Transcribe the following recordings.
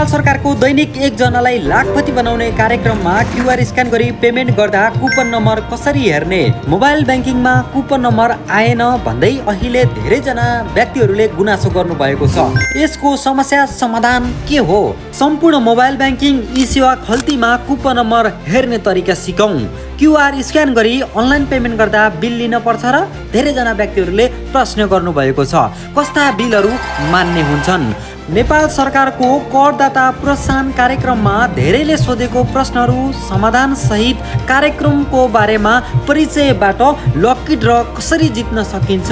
नेपाल सरकारको दैनिक एकजनालाई लाखपति बनाउने कार्यक्रममा क्युआर स्क्यान गरी पेमेन्ट गर्दा कुपन नम्बर कसरी हेर्ने, मोबाइल ब्याङ्किङमा कुपन नम्बर आएन भन्दै अहिले धेरैजना व्यक्तिहरूले गुनासो गर्नुभएको छ। यसको समस्या समाधान के हो? सम्पूर्ण मोबाइल ब्याङ्किङ ई सेवा खल्तीमा कुपन नम्बर हेर्ने तरिका सिकौँ। क्युआर स्क्यान गरी अनलाइन पेमेन्ट गर्दा बिल लिन पर्छ र धेरैजना व्यक्तिहरूले प्रश्न गर्नुभएको छ, कस्ता बिलहरू मान्य हुन्छन्? नेपाल सरकारको करदाता प्रोत्साहन कार्यक्रममा धेरैले सोधेको प्रश्नहरू समाधान सहित कार्यक्रमको बारेमा परिचयबाट लकी ड्र कसरी जित्न सकिन्छ,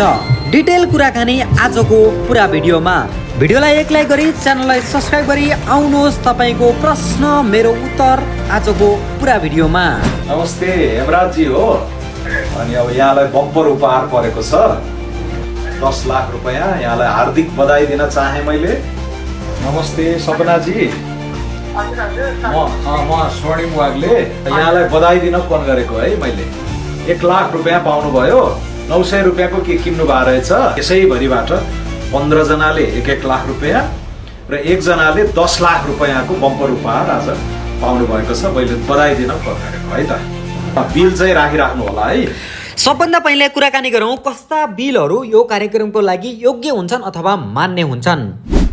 डिटेल कुराकानी आजको पुरा भिडियोमा। भिडियोलाई एक लाइक गरी च्यानललाई सब्स्क्राइब गरी आउनुहोस् तपाईको प्रश्न मेरो उत्तर आजको पुरा भिडियोमा। नमस्ते हेमराज जी हो। अनि अब यहाँलाई बम्पर उपहार परेको छ 10 लाख रुपैयाँ। यहाँलाई हार्दिक बधाई दिन चाहे मैले। नमस्ते सपना जी। म स्वर्णिम वागले यहाँलाई बधाई दिन फोन गरेको है मैले। 1 लाख रुपैयाँ पाउनुभयो। 900 रुपैयाँको के किन्नु भएको रहेछ। यसैभरिबाट 15 जनाले 1-1 लाख रुपैयाँ र 1 जनाले 10 लाख रुपैयाँको बम्पर उपहार आज पाउनु भएको छ। मैले बधाई दिन फोन गरेको है त। बिल चाहिँ राखिराख्नु होला है। सबभन्दा पहिले कुराकानी गरौँ कस्ता बिलहरू यो कार्यक्रमको लागि योग्य हुन्छन् अथवा मान्य हुन्छन्।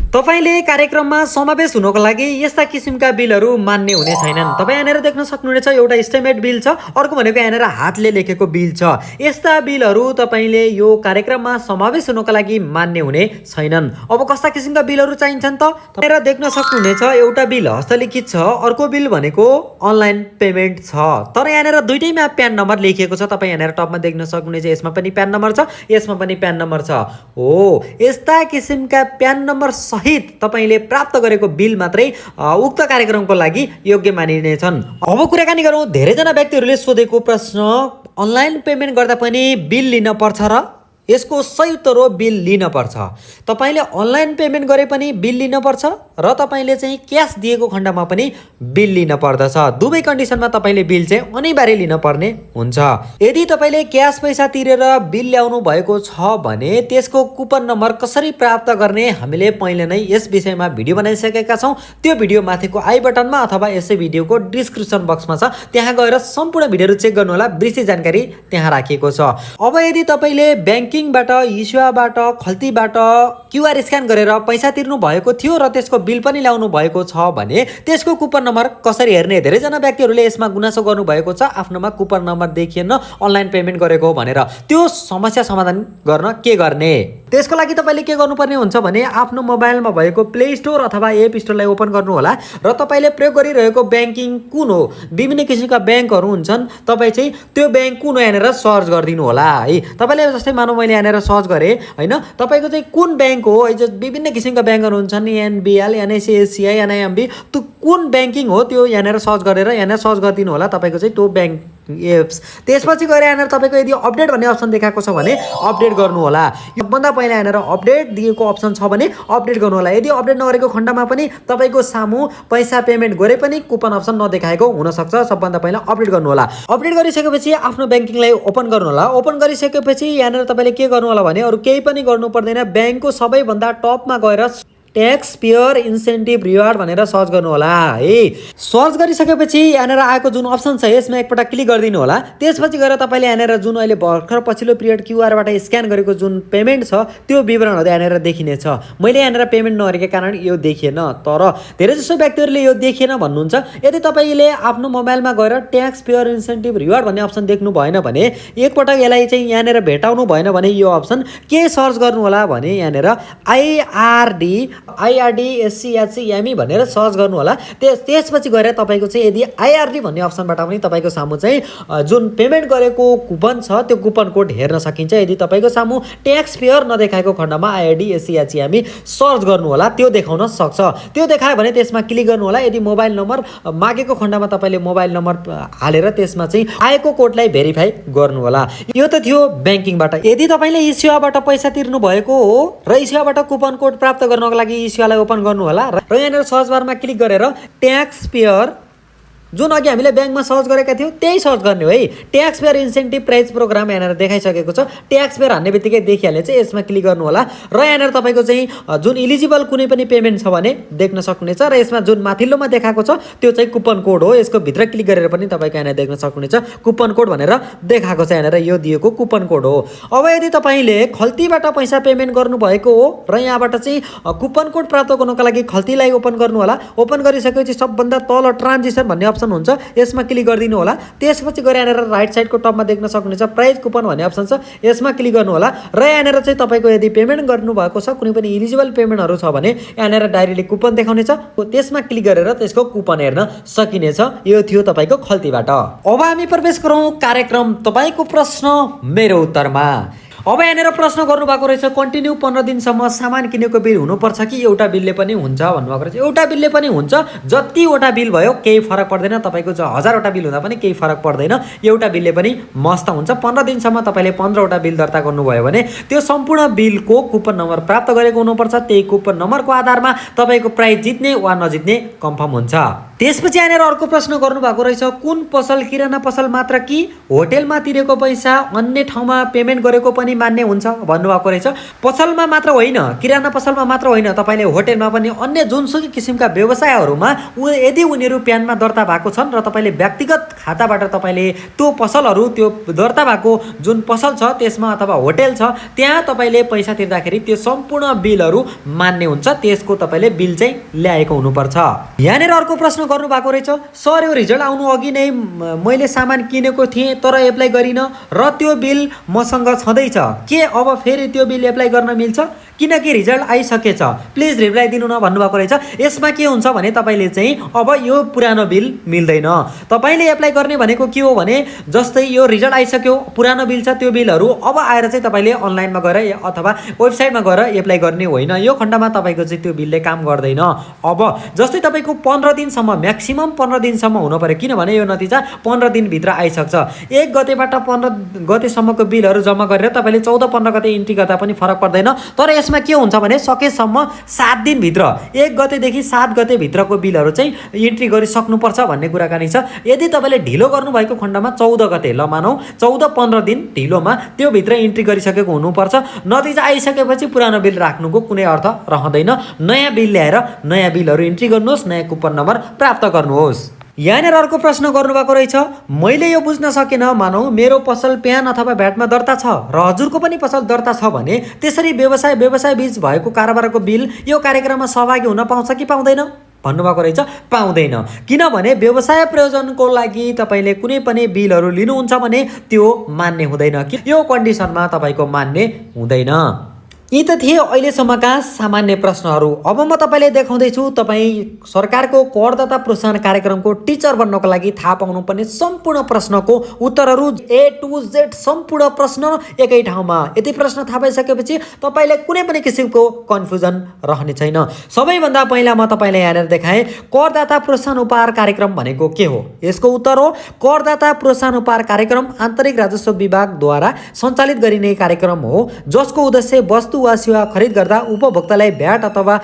तपाईले कार्यक्रममा समावेश हुनको लागि यस्ता किसिमका बिलहरू मान्य हुने छैनन्। तपाईँ यहाँनिर देख्न सक्नुहुनेछ एउटा एस्टिमेट बिल छ, अर्को भनेको यहाँनिर हातले लेखेको बिल छ। यस्ता बिलहरू तपाईले यो कार्यक्रममा समावेश हुनको लागि मान्य हुने छैनन्। अब कस्ता किसिमका बिलहरू चाहिन्छन् त? यहाँनिर देख्न सक्नुहुनेछ एउटा बिल हस्तलिखित छ, अर्को बिल भनेको अनलाइन पेमेन्ट छ। तर यहाँनिर दुईटैमा प्यान नम्बर लेखिएको छ। तपाईँ यहाँनिर टपमा देख्न सक्नुहुनेछ यसमा पनि प्यान नम्बर छ, यसमा पनि प्यान नम्बर छ। हो, यस्ता किसिमका प्यान नम्बर सहित तपाईले प्राप्त गरेको बिल मात्रै उक्त कार्यक्रमको लागि योग्य मानिनेछन्। अब कुराकानी गरौँ धेरैजना व्यक्तिहरूले सोधेको प्रश्न, अनलाइन पेमेन्ट गर्दा पनि बिल लिन पर्छ र? यसको सही उत्तर हो बिल लिन पर्छ। तपाईले अनलाइन पेमेन्ट गरे पनि बिल लिन पर्छ र तपाईले चाहिँ क्यास दिएको खण्डमा पनि बिल लिन पर्दछ। दुवै कन्डिसनमा तपाईले बिल चाहिँ अनिवार्य लिन पर्ने हुन्छ। यदि तपाईले क्यास पैसा तिरेर बिल ल्याउनु भएको छ भने त्यसको कुपन नम्बर कसरी प्राप्त गर्ने हामीले पहिले नै यस विषयमा भिडियो बनाइसकेका छौँ। त्यो भिडियो माथिको आई बटनमा अथवा यसै भिडियोको डिस्क्रिप्सन बक्समा छ, त्यहाँ गएर सम्पूर्ण भिडियोहरू चेक गर्नु होला। विस्तृत जानकारी त्यहाँ राखिएको छ। अब यदि तपाईले ब्याङ्किङबाट, ई सेवाबाट, खल्तीबाट क्युआर स्क्यान गरेर पैसा तिर्नु भएको थियो र त्यसको बिल पनि ल्याउनु भएको छ भने त्यसको कुपन नम्बर कसरी हेर्ने? धेरैजना व्यक्तिहरूले यसमा गुनासो गर्नुभएको छ, आफ्नोमा कुपन नम्बर देखिएन, अनलाइन पेमेन्ट गरेको भनेर। त्यो समस्या समाधान गर्न के गर्ने? त्यसको लागि तपाईँले के गर्नुपर्ने हुन्छ भने आफ्नो मोबाइलमा भएको प्ले स्टोर अथवा एप स्टोरलाई ओपन गर्नु होला र तपाईँले प्रयोग गरिरहेको ब्याङ्किङ कुन हो, विभिन्न किसिमका ब्याङ्कहरू हुन्छन्, तपाईँ चाहिँ त्यो ब्याङ्क कुन हो यहाँनिर सर्च गरिदिनु होला है। तपाईँले जस्तै मानौँ मैले यहाँनिर सर्च गरेँ होइन, तपाईँको चाहिँ कुन ब्याङ्क हो, विभिन्न किसिमका ब्याङ्कहरू हुन्छन्, एनबिएल, एनआइसिआइसिआई, एनआइएमबी, त्यो कुन ब्याङ्किङ हो त्यो यहाँनिर सर्च गरेर यहाँनिर सर्च गरिदिनु होला तपाईँको चाहिँ त्यो ब्याङ्क एप्स। त्यसपछि गएर यहाँनिर तपाईँको यदि अपडेट भन्ने अप्सन देखाएको छ भने अपडेट गर्नु होला। योभन्दा पहिला यहाँनिर अपडेट दिएको अप्सन छ भने अपडेट गर्नु होला। यदि अपडेट नगरेको खण्डमा पनि तपाईँको सामु पैसा पेमेन्ट गरे पनि कुपन अप्सन नदेखाएको हुनसक्छ। सबभन्दा पहिला अपडेट गर्नु होला। अपडेट गरिसकेपछि आफ्नो ब्याङ्किङलाई ओपन गर्नु होला। ओपन गरिसकेपछि यहाँनिर तपाईँले के गर्नु होला भने अरू केही पनि गर्नु पर्दैन। ब्याङ्कको सबैभन्दा टपमा गएर ट्याक्स पेयर इन्सेन्टिभ रिवार्ड भनेर सर्च गर्नु होला है। सर्च गरिसकेपछि यहाँनिर आएको जुन अप्सन छ यसमा एकपटक क्लिक गरिदिनु होला। त्यसपछि गएर तपाईँले यहाँनिर जुन अहिले भर्खर पछिल्लो पिरियड क्युआरबाट स्क्यान गरेको जुन पेमेन्ट छ त्यो विवरणहरू यहाँनिर देखिनेछ। मैले यहाँनिर पेमेन्ट नगरेको कारण यो देखिएन, तर धेरैजसो व्यक्तिहरूले यो देखिएन भन्नुहुन्छ। यदि तपाईँले आफ्नो मोबाइलमा गएर ट्याक्स पेयर इन्सेन्टिभ रिवार्ड भन्ने अप्सन देख्नु भएन भने एकपटक यसलाई चाहिँ यहाँनिर भेटाउनु भएन भने यो अप्सन के सर्च गर्नु होला भने यहाँनिर IRDSCHME भनेर सर्च गर्नु होला। त्यसपछि गएर तपाईँको चाहिँ यदि IRD भन्ने अप्सनबाट पनि तपाईँको सामु चाहिँ जुन पेमेन्ट गरेको कुपन छ त्यो कुपन कोड हेर्न सकिन्छ। यदि तपाईँको सामु ट्याक्स पेयर नदेखाएको खण्डमा IRDSCHME सर्च गर्नु होला, त्यो देखाउन सक्छ। त्यो देखायो भने त्यसमा क्लिक गर्नु होला। यदि मोबाइल नम्बर मागेको खण्डमा तपाईँले मोबाइल नम्बर हालेर त्यसमा चाहिँ आएको कोडलाई भेरिफाई गर्नु होला। यो त थियो ब्याङ्किङबाट। यदि तपाईँले ई सेवाबाट पैसा तिर्नु भएको हो र ई सेवाबाट कुपन कोड प्राप्त गर्नको लागि ई सेवालाई ओपन गर्नु होला र यहाँनिर सर्च बारमा क्लिक गरेर ट्याक्स पेयर जुन अघि हामीले ब्याङ्कमा सर्च गरेका थियौँ त्यही सर्च गर्ने हो है। Tax payer incentive prize program यहाँनिर देखाइसकेको छ। ट्याक्स पेयर हान्ने बित्तिकै देखिहाल्यो चाहिँ यसमा क्लिक गर्नु होला र यहाँनिर तपाईँको चाहिँ जुन इलिजिबल कुनै पनि पेमेन्ट छ भने देख्न सक्नुहुनेछ र यसमा जुन माथिल्लोमा देखाएको छ त्यो चाहिँ कुपन कोड हो। यसको भित्र क्लिक गरेर पनि तपाईँको यहाँनिर देख्न सक्नुहुनेछ कुपन कोड भनेर देखाएको छ। यहाँनिर यो दिएको कुपन कोड हो। अब यदि तपाईँले खल्तीबाट पैसा पेमेन्ट गर्नुभएको हो र यहाँबाट चाहिँ कुपन कोड प्राप्त गर्नको लागि खल्तीलाई ओपन गर्नु होला। ओपन गरिसकेपछि सबभन्दा तल ट्रान्जेक्सन भन्ने अप्सन हुन्छ, यसमा क्लिक गरिदिनु होला। त्यसपछि गएर यहाँनिर राइट साइडको टपमा देख्न सक्नुहुनेछ प्राइज कुपन भन्ने अप्सन छ, यसमा क्लिक गर्नु होला र यहाँनिर चाहिँ तपाईँको यदि पेमेन्ट गर्नुभएको छ कुनै पनि इलिजिबल पेमेन्टहरू छ भने यहाँनिर डाइरेक्टली कुपन देखाउनेछ, त्यसमा क्लिक गरेर त्यसको कुपन हेर्न सकिनेछ। यो थियो तपाईँको खल्तीबाट। अब हामी प्रवेश गरौँ कार्यक्रम तपाईँको प्रश्न मेरो उत्तरमा। अब यहाँनिर प्रश्न गर्नुभएको रहेछ कन्टिन्यू 15 दिनसम्म सामान किनेको बिल हुनुपर्छ कि एउटा बिलले पनि हुन्छ भन्नुभएको रहेछ। एउटा बिलले पनि हुन्छ, जतिवटा बिल भयो केही फरक पर्दैन। तपाईँको 1000वटा बिल हुँदा पनि केही फरक पर्दैन, एउटा बिलले पनि मस्त हुन्छ। 15 दिनसम्म तपाईँले 15वटा बिल दर्ता गर्नुभयो भने त्यो सम्पूर्ण बिलको कुपन नम्बर प्राप्त गरेको हुनुपर्छ। त्यही कुपन नम्बरको आधारमा तपाईँको प्राइज जित्ने वा नजित्ने कन्फर्म हुन्छ। त्यसपछि यहाँनिर अर्को प्रश्न गर्नुभएको रहेछ कुन पसल किराना पसल मात्र कि होटेलमा तिरेको पैसा अन्य ठाउँमा पेमेन्ट गरेको पनि मान्य हुन्छ भन्नुभएको रहेछ। पसलमा मात्र होइन, किराना पसलमा मात्र होइन, तपाईँले होटेलमा पनि अन्य जुनसुकै किसिमका व्यवसायहरूमा यदि उनीहरू प्यानमा दर्ता भएको छन् र तपाईँले व्यक्तिगत खाताबाट तपाईँले त्यो पसलहरू त्यो दर्ता भएको जुन पसल छ त्यसमा अथवा होटेल छ त्यहाँ तपाईँले पैसा तिर्दाखेरि त्यो सम्पूर्ण बिलहरू मान्य हुन्छ। त्यसको तपाईँले बिल चाहिँ ल्याएको हुनुपर्छ। यहाँनिर अर्को प्रश्न गर्नुभएको रहेछ सर यो रिजल्ट आउनु अघि नै मैले सामान किनेको थिएँ तर एप्लाई गरिनँ र त्यो बिल मसँग छँदैछ, के अब फेरि त्यो बिल एप्लाई गर्न मिल्छ किनकि रिजल्ट आइसकेछ, प्लिज रिप्लाई दिनु न भन्नुभएको रहेछ। यसमा के हुन्छ भने तपाईँले चाहिँ अब यो पुरानो बिल मिल्दैन। तपाईँले एप्लाई गर्ने भनेको के हो भने जस्तै यो रिजल्ट आइसक्यो, पुरानो बिल छ, त्यो बिलहरू अब आएर चाहिँ तपाईँले अनलाइनमा गएर अथवा वेबसाइटमा गएर एप्लाई गर्ने होइन। यो खण्डमा तपाईँको चाहिँ त्यो बिलले काम गर्दैन। अब जस्तै तपाईँको 15 दिनसम्म म्याक्सिमम 15 दिनसम्म हुनु पर्यो, किनभने यो नतिजा 15 दिनभित्र आइसक्छ। 1 गतेबाट 15 गतेसम्मको बिलहरू जम्मा गरेर तपाईँले 14-15 गते इन्ट्री गर्दा पनि फरक पर्दैन। तर यसमा के हुन्छ भने सकेसम्म 7 दिनभित्र 1 गतेदेखि 7 गतेभित्रको बिलहरू चाहिँ इन्ट्री गरिसक्नुपर्छ भन्ने कुराकानी छ। यदि तपाईँले ढिलो गर्नुभएको खण्डमा 14 गते ल मानौँ 14-15 दिन ढिलोमा त्यो भित्र इन्ट्री गरिसकेको हुनुपर्छ। नतिजा आइसकेपछि पुरानो बिल राख्नुको कुनै अर्थ रहँदैन। नयाँ बिल ल्याएर नयाँ बिलहरू इन्ट्री गर्नुहोस्, नयाँ कुपन नम्बर प्राप्त गर्नुहोस्। यहाँनिर अर्को प्रश्न गर्नुभएको रहेछ मैले यो बुझ्न सकिन, मानौँ मेरो पसल प्यान अथवा भ्याटमा दर्ता छ र हजुरको पनि पसल दर्ता छ भने त्यसरी व्यवसाय बीच भएको कारोबारको बिल यो कार्यक्रममा सहभागी हुन पाउँछ कि पाउँदैन भन्नुभएको रहेछ। पाउँदैन, किनभने व्यवसाय प्रयोजनको लागि तपाईँले कुनै पनि बिलहरू लिनुहुन्छ भने त्यो मान्य हुँदैन, कि यो कन्डिसनमा तपाईँको मान्य हुँदैन। यी त थिए अहिलेसम्मका सामान्य प्रश्नहरू। अब म तपाईँले देखाउँदैछु तपाईँ सरकारको करदाता प्रोत्साहन कार्यक्रमको टिचर बन्नको लागि थाहा पाउनुपर्ने सम्पूर्ण प्रश्नको उत्तरहरू A to Z सम्पूर्ण प्रश्न एकै ठाउँमा। यति प्रश्न थाहा पाइसकेपछि तपाईँले कुनै पनि किसिमको कन्फ्युजन रहने छैन। सबैभन्दा पहिला म तपाईँलाई यहाँनिर देखाएँ करदाता प्रोत्साहन उपहार कार्यक्रम भनेको के हो। यसको उत्तर हो करदाता प्रोत्साहन उपहार कार्यक्रम आन्तरिक राजस्व विभागद्वारा सञ्चालित गरिने कार्यक्रम हो जसको उद्देश्य वस्तु वा सेवा खरिद गर्दा उपभोक्तालाई भ्याट अथवा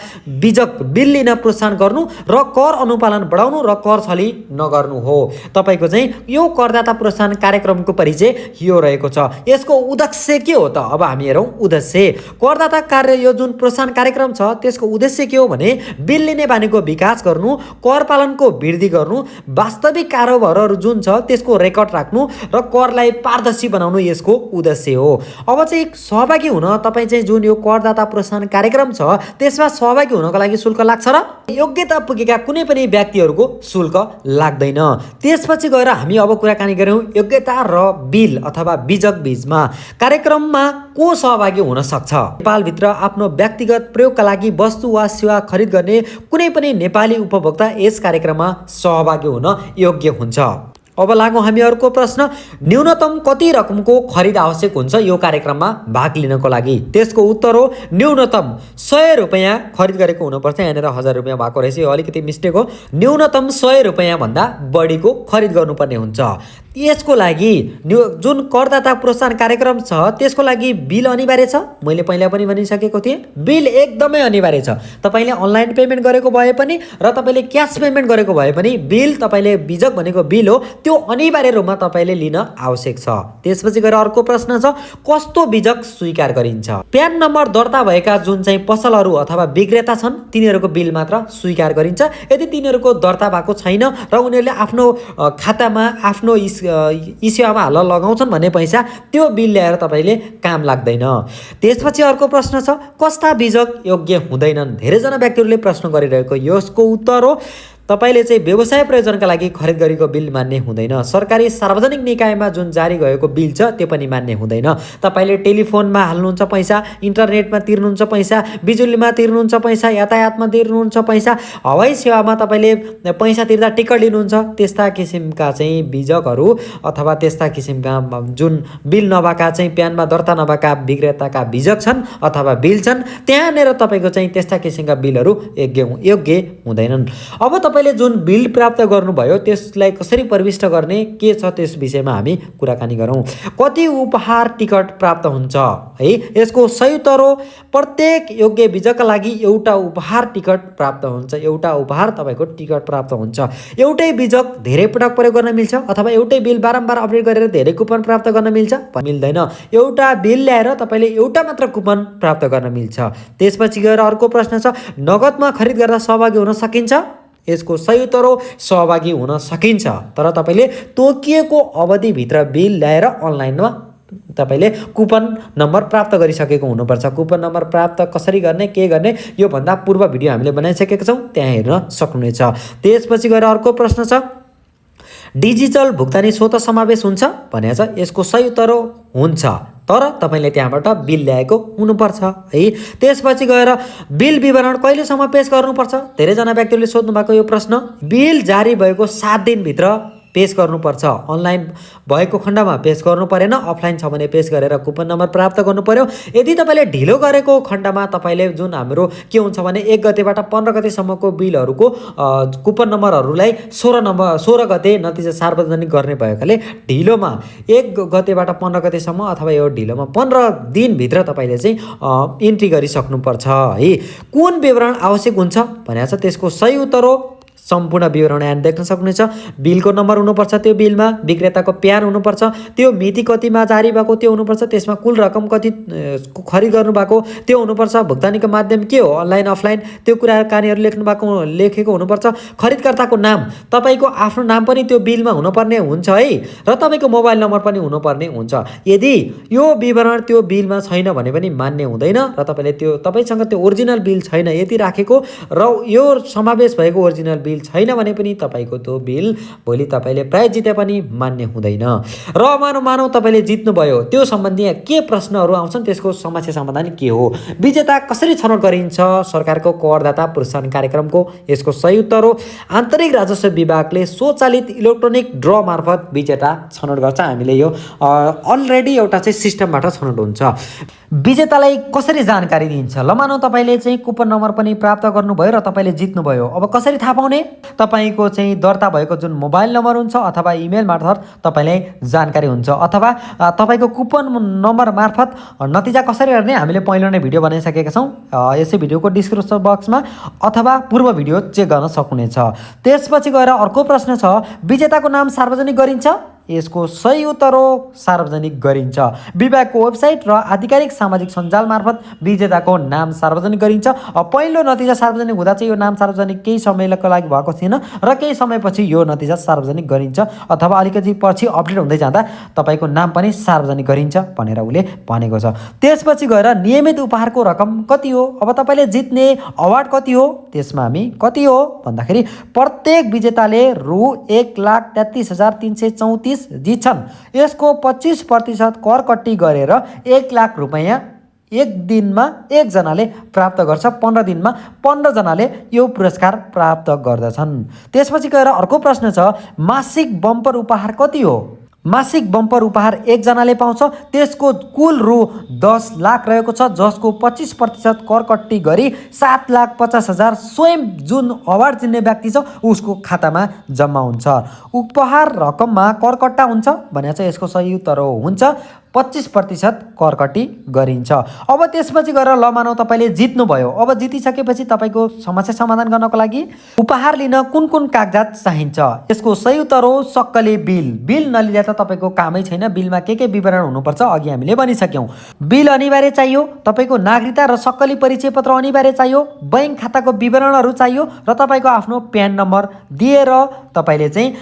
बिजक बिल लिन प्रोत्साहन गर्नु र कर अनुपालन बढाउनु र कर छली नगर्नु हो। तपाईँको चाहिँ यो करदाता प्रोत्साहन कार्यक्रमको परिचय यो रहेको छ। यसको उद्देश्य के हो त अब हामी हेरौँ। उद्देश्य करदाता कार्य यो जुन प्रोत्साहन कार्यक्रम छ त्यसको उद्देश्य के हो भने बिल लिने बानीको विकास गर्नु, कर पालनको वृद्धि गर्नु, वास्तविक कारोबारहरू जुन छ त्यसको रेकर्ड राख्नु र करलाई पारदर्शी बनाउनु यसको उद्देश्य हो। अब चाहिँ सहभागी हुन तपाईँ चाहिँ जुन यो करदाता प्रोत्साहन कार्यक्रम छ त्यसमा सहभागी हुनको लागि शुल्क लाग्छ र योग्यता पुगेका कुनै पनि व्यक्तिहरूको शुल्क लाग्दैन। त्यसपछि गएर हामी अब कुराकानी गरौँ योग्यता र बिल अथवा बिजक बीचमा कार्यक्रममा को सहभागी हुन सक्छ। नेपालभित्र आफ्नो व्यक्तिगत प्रयोगका लागि वस्तु वा सेवा खरिद गर्ने कुनै पनि नेपाली उपभोक्ता यस कार्यक्रममा सहभागी हुन योग्य हुन्छ। अब लागौँ हामी अर्को प्रश्न न्यूनतम कति रकमको खरिद आवश्यक हुन्छ यो कार्यक्रममा भाग लिनको लागि। त्यसको उत्तर हो न्यूनतम 100 रुपैयाँ खरिद गरेको हुनुपर्छ। यहाँनिर 1000 रुपैयाँ भएको रहेछ, यो अलिकति मिस्टेक हो। न्यूनतम 100 रुपैयाँ भन्दा बढीको खरिद गर्नुपर्ने हुन्छ। यसको लागि जुन करदाता प्रोत्साहन कार्यक्रम छ त्यसको लागि बिल अनिवार्य छ। मैले पहिला पनि भनिसकेको थिएँ, बिल एकदमै अनिवार्य छ। तपाईँले अनलाइन पेमेन्ट गरेको भए पनि र तपाईँले क्यास पेमेन्ट गरेको भए पनि बिल, तपाईँले बिजक भनेको बिल हो, त्यो अनिवार्य रूपमा तपाईँले लिन आवश्यक छ। त्यसपछि गएर अर्को प्रश्न छ, कस्तो बिजक स्वीकार गरिन्छ? प्यान नम्बर दर्ता भएका जुन चाहिँ पसलहरू अथवा विक्रेता छन् तिनीहरूको बिल मात्र स्वीकार गरिन्छ। यदि तिनीहरूको दर्ता भएको छैन र उनीहरूले आफ्नो खातामा आफ्नो इसेवामा हाल्न लगाउँछन् भन्ने पैसा, त्यो बिल ल्याएर तपाईँले काम लाग्दैन। त्यसपछि अर्को प्रश्न छ, कस्ता बिजक योग्य हुँदैनन्? धेरैजना व्यक्तिहरूले प्रश्न गरिरहेको यसको उत्तर हो, तपाईँले चाहिँ व्यवसाय प्रयोजनका लागि खरिद गरेको बिल मान्य हुँदैन। सरकारी सार्वजनिक निकायमा जुन जारी भएको बिल छ त्यो पनि मान्य हुँदैन। तपाईँले टेलिफोनमा हाल्नुहुन्छ पैसा, इन्टरनेटमा तिर्नुहुन्छ पैसा, बिजुलीमा तिर्नुहुन्छ पैसा, यातायातमा तिर्नुहुन्छ पैसा, हवाई सेवामा तपाईँले पैसा तिर्दा टिकट लिनुहुन्छ, त्यस्ता किसिमका चाहिँ बिजकहरू अथवा त्यस्ता किसिमका जुन बिल नभएका चाहिँ प्यानमा दर्ता नभएका विक्रेताका बिजक छन् अथवा बिल छन्, त्यहाँनिर तपाईँको चाहिँ त्यस्ता किसिमका बिलहरू योग्य हुँदैनन्। अब तपाईँले जुन बिल प्राप्त गर्नुभयो त्यसलाई कसरी प्रविष्ट गर्ने के छ त्यस विषयमा हामी कुराकानी गरौँ। कति उपहार टिकट प्राप्त हुन्छ है? यसको सही उत्तर हो, प्रत्येक योग्य बिजकका लागि एउटा उपहार टिकट प्राप्त हुन्छ। एउटा उपहार तपाईँको टिकट प्राप्त हुन्छ। एउटै बिजक धेरै पटक प्रयोग गर्न मिल्छ अथवा एउटै बिल बारम्बार अपडेट गरेर धेरै कुपन प्राप्त गर्न मिल्छ? मिल्दैन। एउटा बिल ल्याएर तपाईँले एउटा मात्र कुपन प्राप्त गर्न मिल्छ। त्यसपछि गएर अर्को प्रश्न छ, नगदमा खरिद गर्दा सहभागी हुन सकिन्छ? यसको सही उत्तर हो, सहभागी हुन सकिन्छ, तर तपाईँले तोकिएको अवधिभित्र बिल ल्याएर अनलाइनमा तपाईँले कुपन नम्बर प्राप्त गरिसकेको हुनुपर्छ। कुपन नम्बर प्राप्त कसरी गर्ने, के गर्ने, यो भन्दा पूर्व भिडियो हामीले बनाइसकेका छौँ, त्यहाँ हेर्न सक्नुहुनेछ। त्यसपछि गएर अर्को प्रश्न छ, डिजिटल भुक्तानी स्वतः समावेश हुन्छ भनेको छ? यसको सही उत्तर हो, हुन्छ, तर तपाईँले त्यहाँबाट बिल ल्याएको हुनुपर्छ है। त्यसपछि गएर बिल विवरण कहिलेसम्म पेश गर्नुपर्छ? धेरैजना व्यक्तिहरूले सोध्नु भएको यो प्रश्न। बिल जारी भएको 7 दिनभित्र पेश गर्नुपर्छ। अनलाइन भएको खण्डमा पेश गर्नु परेन, अफलाइन छ भने पेश गरेर कुपन नम्बर प्राप्त गर्नु पर्यो। यदि तपाईँले ढिलो गरेको खण्डमा तपाईँले जुन हाम्रो के हुन्छ भने 1 गतेबाट 15 गतेसम्मको बिलहरूको कुपन नम्बरहरूलाई 16 गते नतिजा सार्वजनिक गर्ने भएकाले ढिलोमा 1 गतेबाट 15 गतेसम्म अथवा यो ढिलोमा 15 दिनभित्र तपाईँले चाहिँ इन्ट्री गरिसक्नुपर्छ है। कुन विवरण आवश्यक हुन्छ भनेको छ? त्यसको सही उत्तर हो, सम्पूर्ण विवरण यहाँ देख्न सक्नुहुनेछ। बिलको नम्बर हुनुपर्छ, त्यो बिलमा विक्रेताको प्यान हुनुपर्छ, त्यो मिति कतिमा जारी भएको त्यो हुनुपर्छ, त्यसमा कुल रकम कति खरिद गर्नुभएको त्यो हुनुपर्छ, भुक्तानीको माध्यम के हो, अनलाइन अफलाइन, त्यो कुराकानीहरू लेखेको हुनुपर्छ, खरिदकर्ताको नाम, तपाईँको आफ्नो नाम पनि त्यो बिलमा हुनुपर्ने हुन्छ है, र तपाईँको मोबाइल नम्बर पनि हुनुपर्ने हुन्छ। यदि यो विवरण त्यो बिलमा छैन भने पनि मान्य हुँदैन र तपाईँसँग त्यो ओरिजिनल बिल छैन यति राखेको र यो समावेश भएको ओरिजिनल बिल छैन भने पनि तपाईँको त्यो बिल भोलि तपाईँले प्राइज जिते पनि मान्य हुँदैन। र मानौ तपाईँले जित्नुभयो, त्यो सम्बन्धी के प्रश्नहरू आउँछन्, त्यसको समस्या समाधान के हो, विजेता कसरी छनौट गरिन्छ सरकारको करदाता प्रोत्साहन कार्यक्रमको? यसको सही उत्तर हो, आन्तरिक राजस्व विभागले स्वचालित इलेक्ट्रोनिक ड्र मार्फत विजेता छनौट गर्छ। हामीले यो अलरेडी एउटा चाहिँ सिस्टमबाट छनौट हुन्छ। विजेतालाई कसरी जानकारी दिन्छ? ल मानौ तपाईँले चाहिँ कुपन नम्बर पनि प्राप्त गर्नुभयो र तपाईँले जित्नुभयो। अब कसरी थाहा पाउने? तपाईँको चाहिँ दर्ता भएको जुन मोबाइल नम्बर हुन्छ अथवा इमेल मार्फत तपाईँलाई जानकारी हुन्छ, अथवा तपाईँको कुपन नम्बर मार्फत नतिजा कसरी गर्ने हामीले पहिलो नै भिडियो बनाइसकेका छौँ। यसै भिडियोको डिस्क्रिप्सन बक्समा अथवा पूर्व भिडियो चेक गर्न सक्नुहुनेछ। त्यसपछि गएर अर्को प्रश्न छ, विजेताको नाम सार्वजनिक गरिन्छ? यसको सही उत्तर हो, सार्वजनिक गरिन्छ। विभागको वेबसाइट र आधिकारिक सामाजिक सञ्जाल मार्फत विजेताको नाम सार्वजनिक गरिन्छ। पहिलो नतिजा सार्वजनिक हुँदा चाहिँ यो नाम सार्वजनिक केही समयको लागि भएको थिएन र केही समयपछि यो नतिजा सार्वजनिक गरिन्छ, अथवा अलिकति पछि अपडेट हुँदै जाँदा तपाईँको नाम पनि सार्वजनिक गरिन्छ भनेर उसले भनेको छ। त्यसपछि गएर नियमित उपहारको रकम कति हो? अब तपाईँले जित्ने अवार्ड कति हो? त्यसमा हामी कति हो भन्दाखेरि प्रत्येक विजेताले रु 1,33,334 जित्छन्। यसको 25% कर कट्टी गरेर 1 लाख रुपैयाँ एक दिनमा एकजनाले प्राप्त गर्छ, 15 दिनमा 15 जनाले यो पुरस्कार प्राप्त गर्दछन्। त्यसपछि गएर अर्को प्रश्न छ, मासिक बम्पर उपहार कति हो? मासिक बम्पर उपहार एकजनाले पाउँछ। त्यसको कुल रु 10 लाख रहेको छ, जसको 25% कर कट्टी गरी 7,50,000 स्वयं जुन अवार्ड जित्ने व्यक्ति छ उसको खातामा जम्मा हुन्छ। उपहार रकममा कर कट्टा हुन्छ भने चाहिँ यसको सही उत्तर हुन्छ 25% कर कट्टी गरिन्छ। अब त्यसपछि गएर ल मानौ तपाईँले जित्नुभयो। अब जितिसकेपछि तपाईँको समस्या समाधान गर्नको लागि उपहार लिन कुन कुन कागजात चाहिन्छ? यसको सही उत्तर हो सक्कली बिल। बिल नलिँदा त तपाईँको कामै छैन। बिलमा के विवरण हुनुपर्छ अघि हामीले भनिसक्यौँ। बिल अनिवार्य चाहियो, तपाईँको नागरिकता र सक्कली परिचय पत्र अनिवार्य चाहियो, बैंक खाताको विवरणहरू चाहियो र तपाईँको आफ्नो प्यान नम्बर दिएर तपाईँले चाहिँ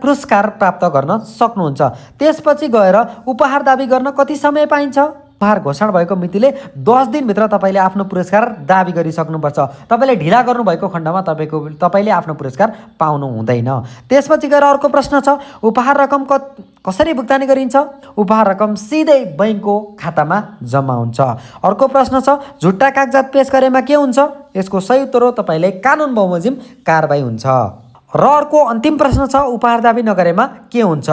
पुरस्कार प्राप्त गर्न सक्नुहुन्छ। त्यसपछि गएर उपहार दाबी गर्न कति समय पाइन्छ? उपहार घोषणा भएको मितिले 10 दिनभित्र तपाईँले आफ्नो पुरस्कार दाबी गरिसक्नुपर्छ। तपाईँले ढिला गर्नुभएको खण्डमा तपाईँले आफ्नो पुरस्कार पाउनु हुँदैन। त्यसपछि गएर अर्को प्रश्न छ, उपहार रकम कसरी भुक्तानी गरिन्छ? उपहार रकम सिधै बैंकको खातामा जम्मा हुन्छ। अर्को प्रश्न छ, झुट्टा कागजात पेश गरेमा के हुन्छ? यसको सही उत्तर हो तपाईँले कानुन बमोजिम कारबाही हुन्छ। र अर्को अन्तिम प्रश्न छ, उपहार दाबी नगरेमा के हुन्छ?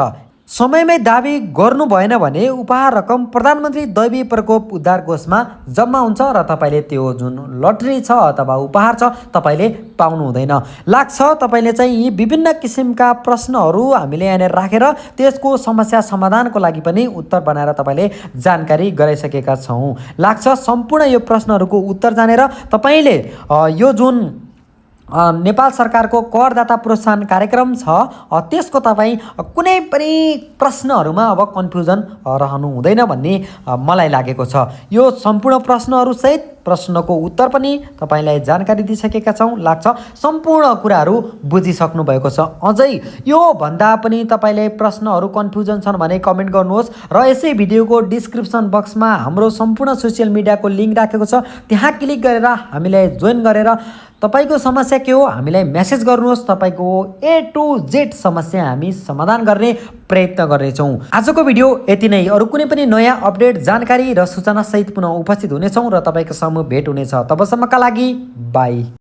समयमै दाबी गर्नु भएन भने उपहार रकम प्रधानमन्त्री दैवी प्रकोप उद्धार कोषमा जम्मा हुन्छ र तपाईँले त्यो जुन लटरी छ अथवा उपहार छ तपाईँले पाउनु हुँदैन। लाग्छ तपाईँले चाहिँ यी विभिन्न किसिमका प्रश्नहरू हामीले यहाँनिर राखेर त्यसको समस्या समाधानको लागि पनि उत्तर बनाएर तपाईँले जानकारी गराइसकेका छौँ। लाग्छ सम्पूर्ण यो प्रश्नहरूको उत्तर जानेर तपाईँले यो जुन नेपाल सरकारको करदाता प्रोत्साहन कार्यक्रम छ त्यसको तपाईँ कुनै पनि प्रश्नहरूमा अब कन्फ्युजन रहनु हुँदैन भन्ने मलाई लागेको छ। यो सम्पूर्ण प्रश्नहरूसहित प्रश्नको उत्तर पनि तपाईँलाई जानकारी दिइसकेका छौँ। लाग्छ सम्पूर्ण कुराहरू बुझिसक्नु भएको छ। अझै यो भन्दा पनि तपाईँले प्रश्नहरू कन्फ्युजन छन् भने कमेन्ट गर्नुहोस् र यसै भिडियोको डिस्क्रिप्सन बक्समा हाम्रो सम्पूर्ण सोसियल मिडियाको लिङ्क राखेको छ, त्यहाँ क्लिक गरेर हामीलाई जोइन गरेर तपाईँको समस्या के हो हामीलाई मेसेज गर्नुहोस्। तपाईँको A to Z समस्या हामी समाधान गर्ने प्रयत्न गर्नेछौँ। आजको भिडियो यति नै। अरू कुनै पनि नयाँ अपडेट जानकारी र सूचना सहित पुनः उपस्थित हुनेछौँ र तपाईँको सम्म भेट हुनेछ। तबसम्मका लागि बाई।